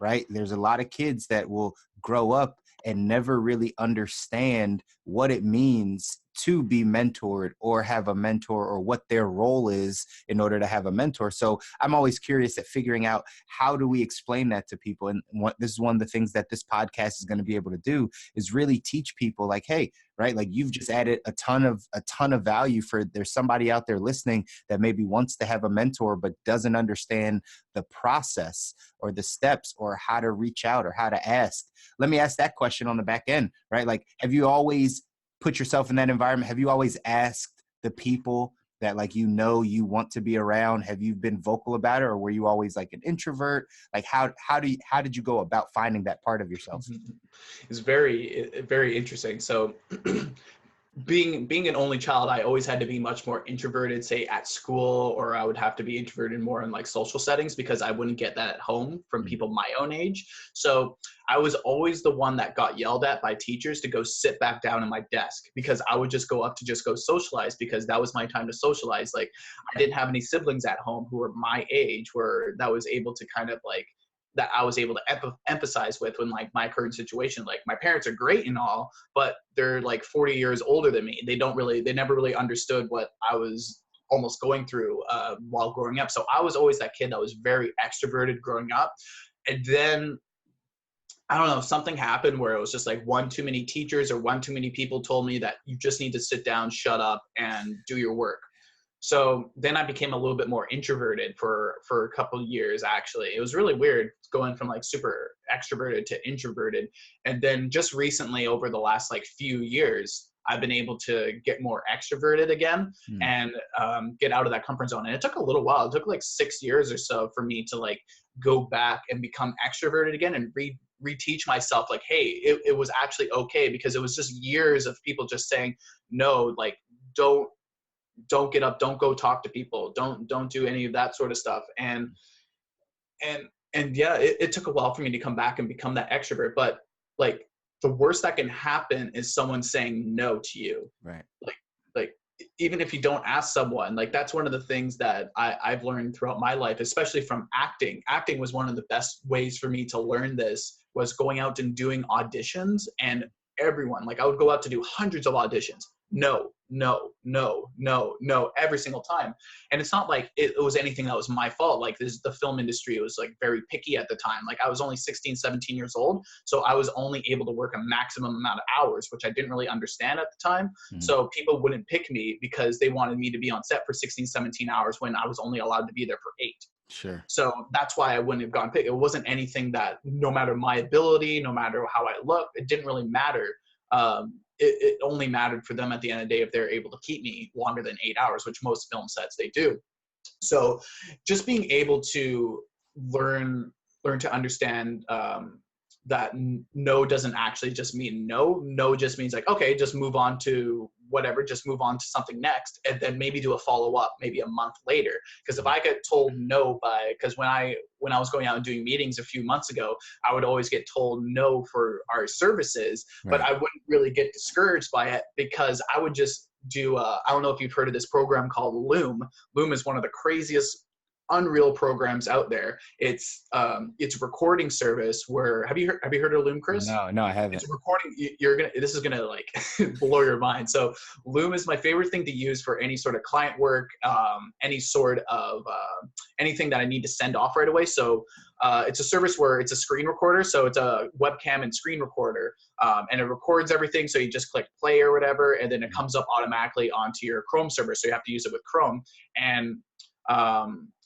Right? There's a lot of kids that will grow up and never really understand what it means to be mentored or have a mentor, or what their role is in order to have a mentor. So I'm always curious at figuring out, how do we explain that to people? And this is one of the things that this podcast is going to be able to do, is really teach people like, hey, right, like you've just added a ton of value for, there's somebody out there listening that maybe wants to have a mentor but doesn't understand the process or the steps or how to reach out or how to ask. Let me ask that question on the back end, right? Like, have you always put yourself in that environment? Have you always asked the people that like, you want to be around? Have you been vocal about it, or were you always like an introvert? Like how did you go about finding that part of yourself? It's very, very interesting. So being an only child, I always had to be much more introverted, say at school, or I would have to be introverted more in like social settings because I wouldn't get that at home from people my own age. So I was always the one that got yelled at by teachers to go sit back down in my desk, because I would just go up to just go socialize, because that was my time to socialize. Like I didn't have any siblings at home who were my age, where that was able to kind of like, that I was able to empathize with when like my current situation. Like my parents are great and all, but they're like 40 years older than me. They never really understood what I was almost going through while growing up. So I was always that kid that was very extroverted growing up. And then I don't know, something happened where it was just like one too many teachers or one too many people told me that you just need to sit down, shut up, and do your work. So then I became a little bit more introverted for a couple of years, actually. It was really weird going from like super extroverted to introverted. And then just recently, over the last like few years, I've been able to get more extroverted again and get out of that comfort zone. And it took a little while. It took like 6 years or so for me to like go back and become extroverted again and reteach myself like, hey, it was actually okay, because it was just years of people just saying, no, like don't get up, don't go talk to people, don't do any of that sort of stuff. And and yeah, it took a while for me to come back and become that extrovert, but like the worst that can happen is someone saying no to you. Right. Like even if you don't ask someone, like that's one of the things that I've learned throughout my life, especially from acting. Acting was one of the best ways for me to learn this, was going out and doing auditions, and everyone, like I would go out to do hundreds of auditions. No, no, no, no, no, every single time. And it's not like it was anything that was my fault. Like the film industry, it was like very picky at the time. Like I was only 16, 17 years old. So I was only able to work a maximum amount of hours, which I didn't really understand at the time. Mm-hmm. So people wouldn't pick me because they wanted me to be on set for 16, 17 hours when I was only allowed to be there for 8. Sure. So that's why I wouldn't have gotten picked. It wasn't anything that, no matter my ability, no matter how I looked, it didn't really matter. It only mattered for them at the end of the day if they're able to keep me longer than 8 hours, which most film sets they do. So just being able to learn to understand that no doesn't actually just mean no. No just means like, okay, just move on to whatever, just move on to something next, and then maybe do a follow-up maybe a month later. Because if I get told no because when I was going out and doing meetings a few months ago, I would always get told no for our services, right. But I wouldn't really get discouraged by it because I would just do I don't know if you've heard of this program called Loom. Loom is one of the craziest, unreal programs out there. It's a recording service where, have you heard of Loom, Chris? No, I haven't. It's a recording. This is gonna like blow your mind. So Loom is my favorite thing to use for any sort of client work, any sort of anything that I need to send off right away. So it's a service where it's a screen recorder. So it's a webcam and screen recorder, and it records everything. So you just click play or whatever, and then it comes up automatically onto your Chrome server. So you have to use it with Chrome. And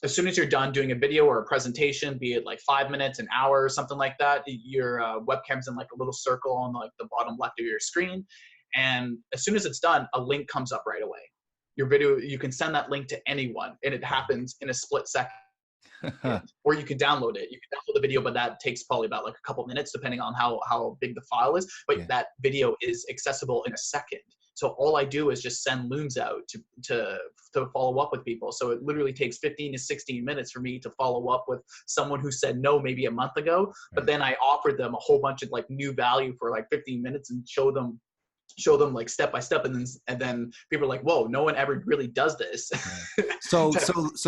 as soon as you're done doing a video or a presentation, be it like 5 minutes, an hour, or something like that, your webcam's in like a little circle on like the bottom left of your screen. And as soon as it's done, a link comes up right away. Your video, you can send that link to anyone, and it happens in a split second. Or you can download it. You can download the video, but that takes probably about like a couple minutes, depending on how big the file is. But that video is accessible in a second. So all I do is just send looms out to follow up with people. So it literally takes 15 to 16 minutes for me to follow up with someone who said no maybe a month ago. But then I offered them a whole bunch of like new value for like 15 minutes and show them like step by step, and then people are like, whoa, no one ever really does this. So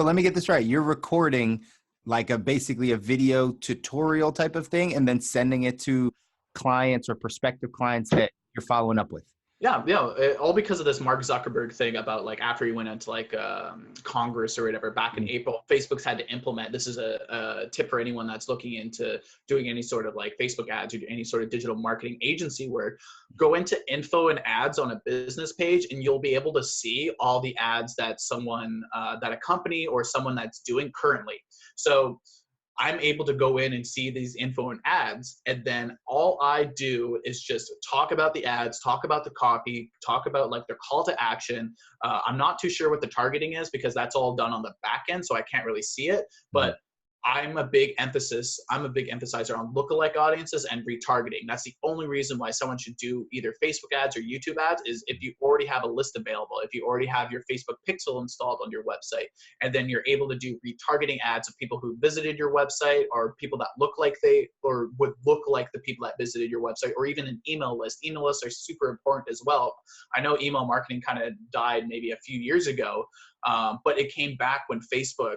let me get this right. You're recording like basically a video tutorial type of thing and then sending it to clients or prospective clients that you're following up with. Yeah, all because of this Mark Zuckerberg thing about like after he went into like Congress or whatever back in April, Facebook's had to implement. This is a tip for anyone that's looking into doing any sort of like Facebook ads or any sort of digital marketing agency work. Go into info and ads on a business page, and you'll be able to see all the ads that someone, that a company or someone that's doing currently. So I'm able to go in and see these info and ads, and then all I do is just talk about the ads, talk about the copy, talk about like their call to action. I'm not too sure what the targeting is because that's all done on the back end, so I can't really see it. But I'm a big emphasizer on lookalike audiences and retargeting. That's the only reason why someone should do either Facebook ads or YouTube ads, is if you already have a list available, if you already have your Facebook pixel installed on your website, and then you're able to do retargeting ads of people who visited your website or people that look like or would look like the people that visited your website, or even an email list. Email lists are super important as well. I know email marketing kind of died maybe a few years ago, but it came back when Facebook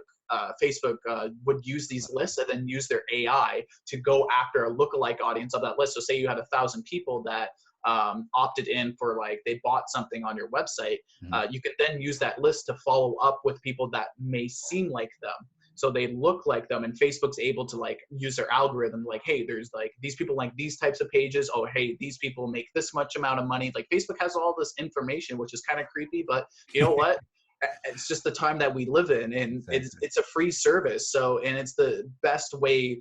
would use these lists and then use their AI to go after a lookalike audience of that list. So say you had 1,000 people that opted in for like, they bought something on your website. You could then use that list to follow up with people that may seem like them. So they look like them, and Facebook's able to like use their algorithm, like, hey, there's like these people like these types of pages. Oh, hey, these people make this much amount of money. Like Facebook has all this information, which is kind of creepy, but you know what? It's just the time that we live in, and it's a free service. So, and it's the best way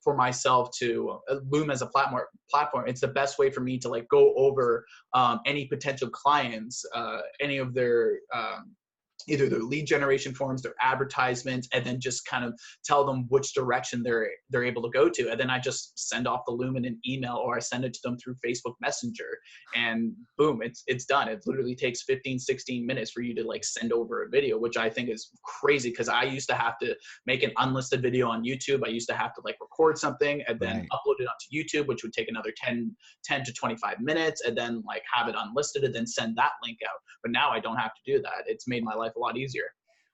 for myself to Loom as a platform. It's the best way for me to like go over any potential clients, any of their either their lead generation forms, their advertisements, and then just kind of tell them which direction they're able to go to. And then I just send off the loom in an email, or I send it to them through Facebook Messenger, and boom, it's done. It literally takes 15, 16 minutes for you to like send over a video, which I think is crazy, because I used to have to make an unlisted video on YouTube. I used to have to like record something and then upload it onto YouTube, which would take another 10 to 25 minutes, and then like have it unlisted and then send that link out. But now I don't have to do that. It's made my life a lot easier.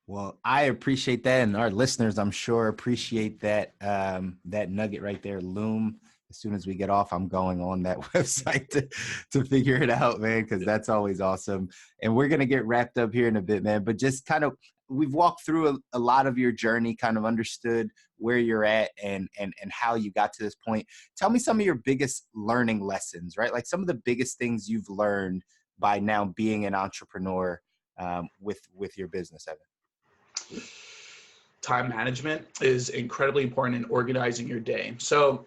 Well, I appreciate that, and our listeners, I'm sure, appreciate that that nugget right there. Loom. As soon as we get off, I'm going on that website to figure it out, man, because that's always awesome. And we're gonna get wrapped up here in a bit, man. But just kind of, we've walked through a lot of your journey, kind of understood where you're at and how you got to this point. Tell me some of your biggest learning lessons, right? Like some of the biggest things you've learned by now being an entrepreneur with your business, Evan. Time management is incredibly important in organizing your day. So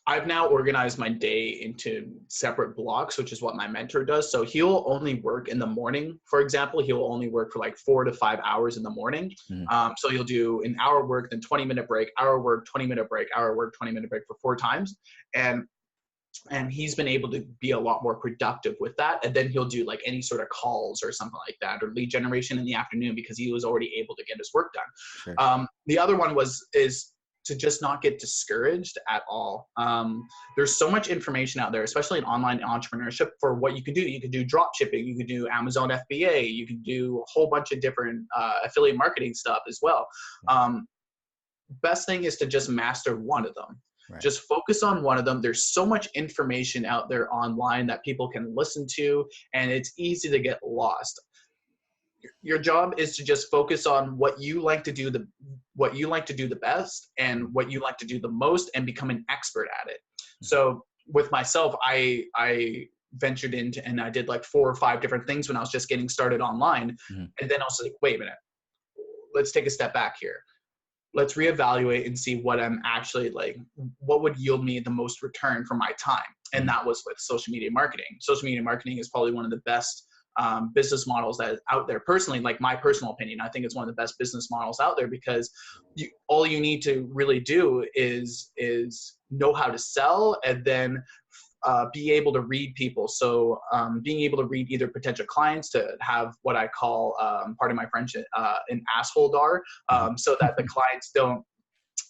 I've now organized my day into separate blocks, which is what my mentor does. So he'll only work in the morning. For example, he'll only work for like 4 to 5 hours in the morning. So he'll do an hour work, then 20-minute break, hour work, 20-minute break, hour work, 20-minute break for 4 times. And he's been able to be a lot more productive with that. And then he'll do like any sort of calls or something like that, or lead generation in the afternoon, because he was already able to get his work done. Sure. The other one is to just not get discouraged at all. There's so much information out there, especially in online entrepreneurship, for what you can do. You can do drop shipping, you can do Amazon FBA, you can do a whole bunch of different affiliate marketing stuff as well. Best thing is to just master one of them. Right. Just focus on one of them. There's so much information out there online that people can listen to, and it's easy to get lost. Your job is to just focus on what you like to do the best and what you like to do the most, and become an expert at it. So with myself, I ventured into, and I did like 4 or 5 different things when I was just getting started online. And then I was like, wait a minute, let's take a step back here. Let's reevaluate and see what I'm actually like, what would yield me the most return for my time. And that was with social media marketing. Social media marketing is probably one of the best business models that is out there. Personally, like my personal opinion, I think it's one of the best business models out there, because all you need to really do is know how to sell, and then be able to read people. So being able to read either potential clients, to have what I call, pardon my French, an asshole dar, so that the clients don't,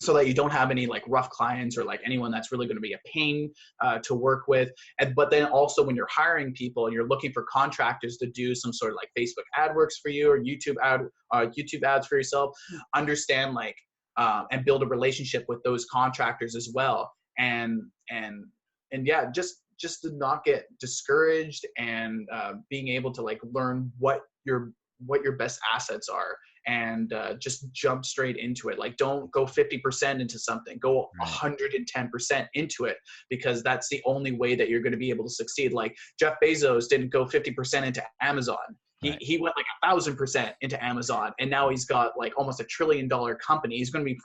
so that you don't have any like rough clients or like anyone that's really going to be a pain to work with. But then also when you're hiring people and you're looking for contractors to do some sort of like Facebook AdWorks for you, or YouTube ads for yourself, understand like and build a relationship with those contractors as well. And yeah, just to not get discouraged, and being able to like learn what your best assets are, and just jump straight into it. Like, don't go 50% into something, go 110% into it, because that's the only way that you're going to be able to succeed. Like Jeff Bezos didn't go 50% into Amazon. He went like 1,000% into Amazon, and now he's got like almost $1 trillion company. He's going to be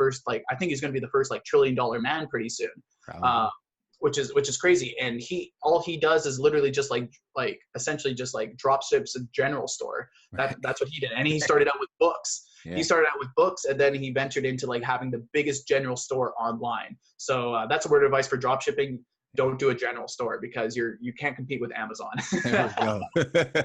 I think he's going to be the first like $1 trillion man pretty soon. Which is crazy. And all he does is literally just like essentially just like drop ships a general store. That's what he did. And he started out with books. Yeah. He started out with books, and then he ventured into like having the biggest general store online. So that's a word of advice for drop shipping. Don't do a general store, because you can't compete with Amazon. There we go.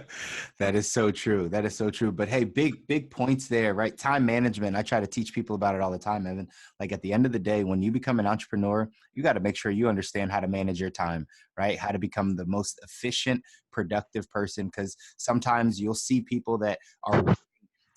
That is so true. That is so true. But hey, big points there, right? Time management. I try to teach people about it all the time, Evan. Like at the end of the day, when you become an entrepreneur, you got to make sure you understand how to manage your time, right? How to become the most efficient, productive person. Because sometimes you'll see people that are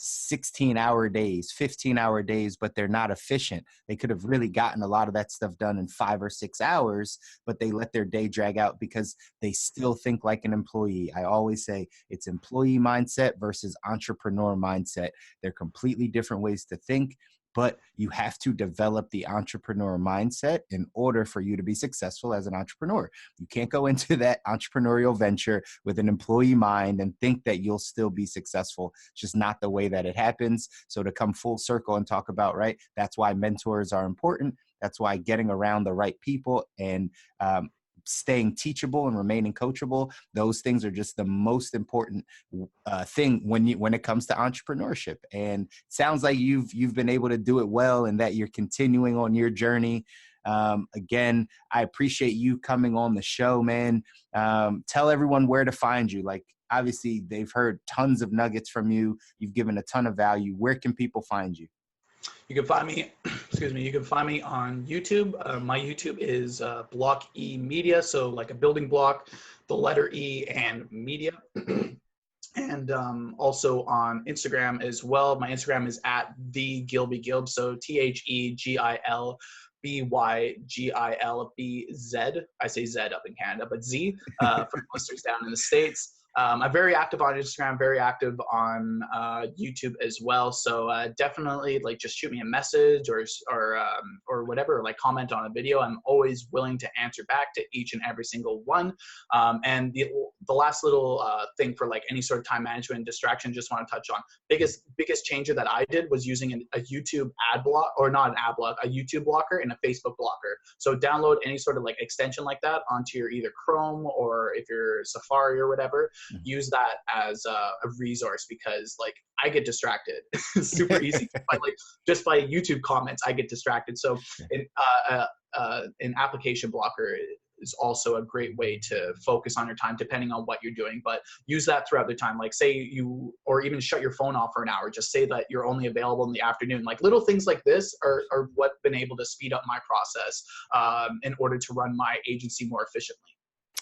16-hour days, 15-hour days, but they're not efficient. They could have really gotten a lot of that stuff done in 5 or 6 hours, but they let their day drag out because they still think like an employee. I always say it's employee mindset versus entrepreneur mindset. They're completely different ways to think, but you have to develop the entrepreneur mindset in order for you to be successful as an entrepreneur. You can't go into that entrepreneurial venture with an employee mind and think that you'll still be successful. It's just not the way that it happens. So to come full circle and talk about, right, that's why mentors are important. That's why getting around the right people and staying teachable and remaining coachable. Those things are just the most important thing when it comes to entrepreneurship. And it sounds like you've been able to do it well, and that you're continuing on your journey. Again, I appreciate you coming on the show, man. Tell everyone where to find you. Like, obviously they've heard tons of nuggets from you. You've given a ton of value. Where can people find you? You can find me, excuse me, you can find me on YouTube. My YouTube is Block E Media, so like a building block, the letter E and media. And also on Instagram as well. My Instagram is at the Gilby Gilb, so TheGilbygilbz. I say Z up in Canada, but Z for listeners down in the States. I'm very active on Instagram, very active on YouTube as well. So definitely, like, just shoot me a message or whatever, like comment on a video. I'm always willing to answer back to each and every single one. And the last little thing for like any sort of time management and distraction, just want to touch on biggest changer that I did was using a YouTube ad block, or not an ad block, a YouTube blocker and a Facebook blocker. So download any sort of like extension like that onto your either Chrome, or if you're Safari or whatever. Use that as a resource, because like I get distracted super easy just by YouTube comments. I get distracted. So an application blocker is also a great way to focus on your time, depending on what you're doing. But use that throughout the time. Like, say you, or even shut your phone off for an hour. Just say that you're only available in the afternoon. Like, little things like this are what been able to speed up my process in order to run my agency more efficiently.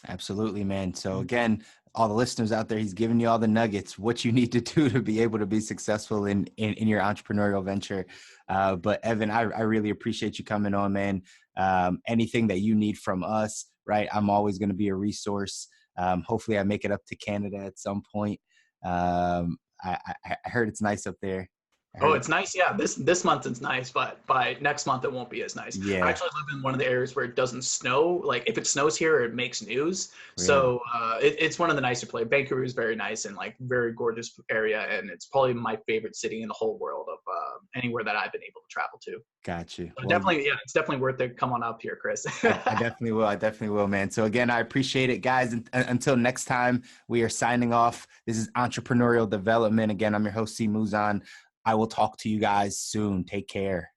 Absolutely, man. So again, all the listeners out there, he's giving you all the nuggets, what you need to do to be able to be successful in your entrepreneurial venture. But Evan, I really appreciate you coming on, man. Anything that you need from us, right? I'm always going to be a resource. Hopefully I make it up to Canada at some point. I heard it's nice up there. Oh, it's nice. Yeah, this month it's nice, but by next month it won't be as nice. Yeah. I actually live in one of the areas where it doesn't snow. Like, if it snows here, it makes news. Really? So it's one of the nicer places. Vancouver is very nice and like very gorgeous area, and it's probably my favorite city in the whole world of anywhere that I've been able to travel to. Got you. Well, definitely, yeah, it's definitely worth it. Come on up here, Chris. I definitely will. I definitely will, man. So again, I appreciate it, guys. Until next time, we are signing off. This is Entrepreneurial Development. Again, I'm your host, C. Muzan. I will talk to you guys soon. Take care.